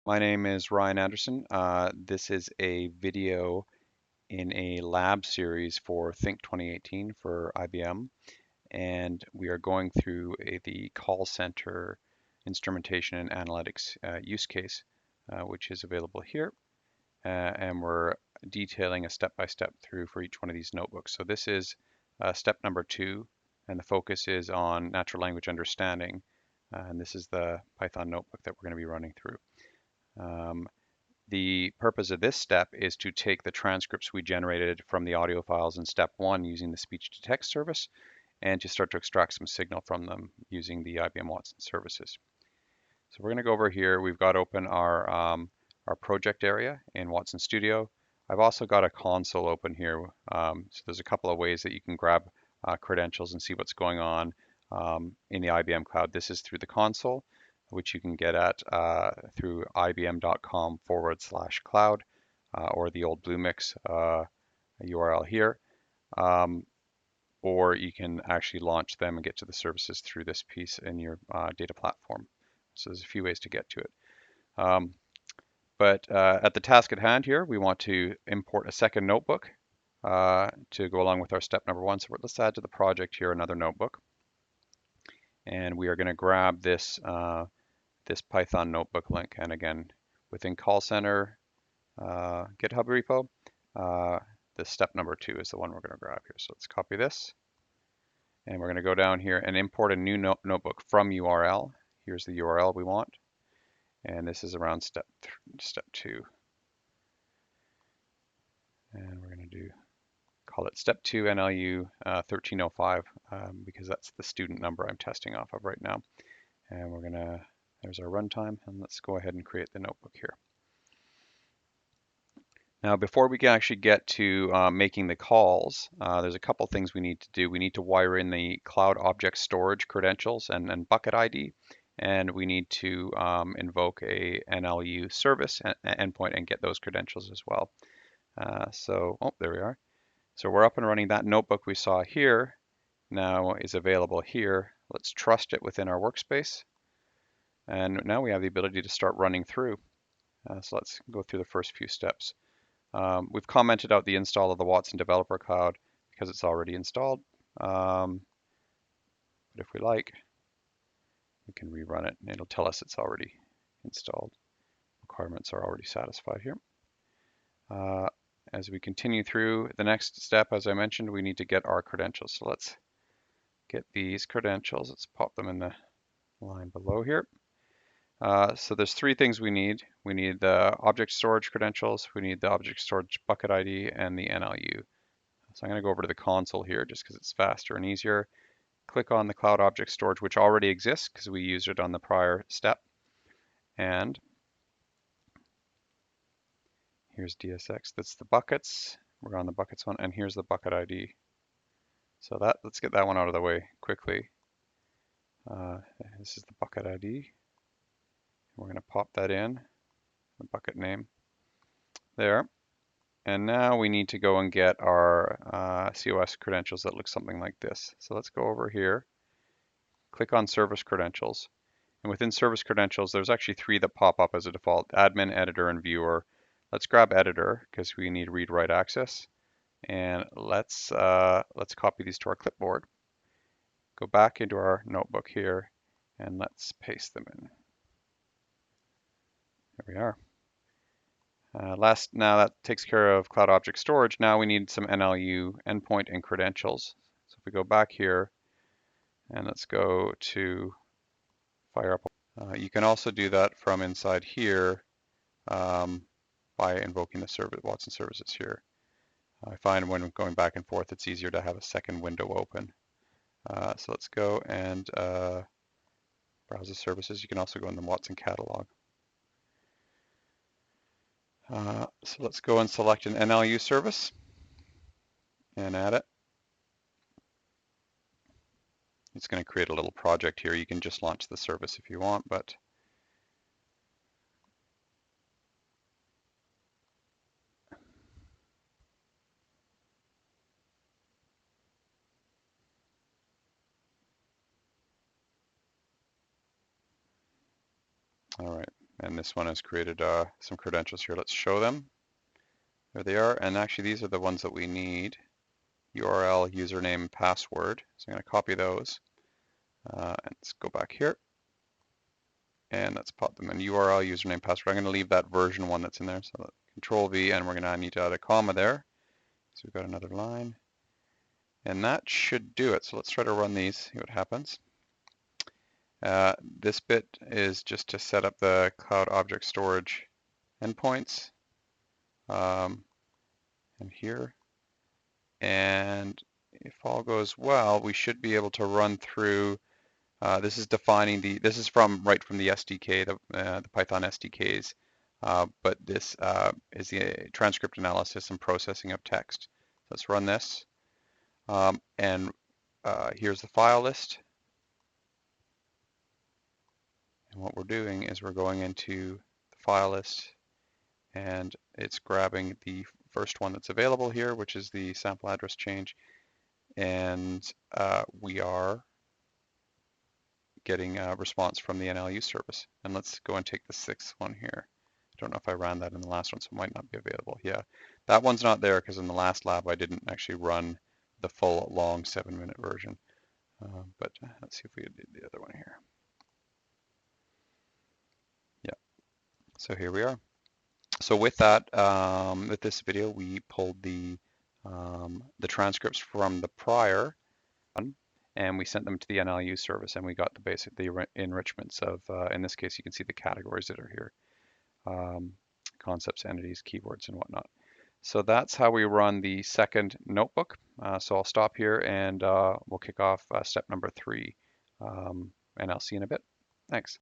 My name is Ryan Anderson. This is a video in a lab series for Think2018 for IBM, and we are going through the call center instrumentation and analytics use case, which is available here, and we're detailing a step-by-step through for each one of these notebooks. So this is step number 2, and the focus is on natural language understanding, and this is the Python notebook that we're going to be running through. The purpose of this step is to take the transcripts we generated from the audio files in step 1 using the speech-to-text service and to start to extract some signal from them using the IBM Watson services. So we're going to go over here. We've got open our project area in Watson Studio. I've also got a console open here. So there's a couple of ways that you can grab credentials and see what's going on in the IBM cloud. This is through the console, which you can get at through ibm.com/cloud or the old Bluemix URL here. Or you can actually launch them and get to the services through this piece in your data platform. So there's a few ways to get to it. But at the task at hand here, we want to import a second notebook to go along with our step number 1. So let's add to the project here another notebook. And we are going to grab this this Python notebook link. And again, within call center GitHub repo, the step number 2 is the one we're going to grab here. So let's copy this. And we're going to go down here and import a new notebook from URL. Here's the URL we want. And this is around step 2. And we're going to call it step 2 NLU 1305 because that's the student number I'm testing off of right now. And we're going to, there's our runtime, and let's go ahead and create the notebook here. Now, before we can actually get to making the calls, there's a couple things we need to do. We need to wire in the cloud object storage credentials and bucket ID, and we need to invoke a NLU service endpoint and get those credentials as well. There we are. So we're up and running. That notebook we saw here now is available here. Let's trust it within our workspace. And now we have the ability to start running through. So let's go through the first few steps. We've commented out the install of the Watson Developer Cloud because it's already installed. But if we like, we can rerun it and it'll tell us it's already installed. Requirements are already satisfied here. As we continue through the next step, as I mentioned, we need to get our credentials. So let's get these credentials. Let's pop them in the line below here. So there's 3 things we need. We need the object storage credentials, we need the object storage bucket ID, and the NLU. So I'm going to go over to the console here just because it's faster and easier. Click on the cloud object storage, which already exists because we used it on the prior step. And here's DSX. That's the buckets. We're on the buckets one, and here's the bucket ID. So let's get that one out of the way quickly. This is the bucket ID. We're going to pop that in, the bucket name there. And now we need to go and get our COS credentials that look something like this. So let's go over here, click on service credentials. And within service credentials, there's actually 3 that pop up as a default: admin, editor, and viewer. Let's grab editor because we need read-write access. And let's copy these to our clipboard. Go back into our notebook here and let's paste them in. There we are. Now that takes care of cloud object storage. Now we need some NLU endpoint and credentials. So if we go back here and let's go to fire up. You can also do that from inside here by invoking the Watson services here. I find when going back and forth, it's easier to have a second window open. So let's go and browse the services. You can also go in the Watson catalog. So let's go and select an NLU service and add it. It's going to create a little project here. You can just launch the service if you want, but all right. And this one has created some credentials here. Let's show them. There they are. And actually, these are the ones that we need. URL, username, password. So I'm going to copy those. And let's go back here. And let's pop them in. URL, username, password. I'm going to leave that version one that's in there. So Control V, and we're going to need to add a comma there. So we've got another line. And that should do it. So let's try to run these, see what happens. This bit is just to set up the cloud object storage endpoints. And here. And if all goes well, we should be able to run through. This is defining this is right from the SDK, the Python SDKs. But this is the transcript analysis and processing of text. Let's run this. And here's the file list. And what we're doing is we're going into the file list, and it's grabbing the first one that's available here, which is the sample address change. And we are getting a response from the NLU service. And let's go and take the sixth one here. I don't know if I ran that in the last one, so it might not be available. Yeah, that one's not there because in the last lab I didn't actually run the full long 7-minute version. But let's see if we did the other one here. Yeah, so here we are. So with that, with this video, we pulled the transcripts from the prior one, and we sent them to the NLU service, and we got the enrichments of, in this case, you can see the categories that are here, concepts, entities, keywords, and whatnot. So that's how we run the second notebook. So I'll stop here, and we'll kick off step number 3, and I'll see you in a bit. Thanks.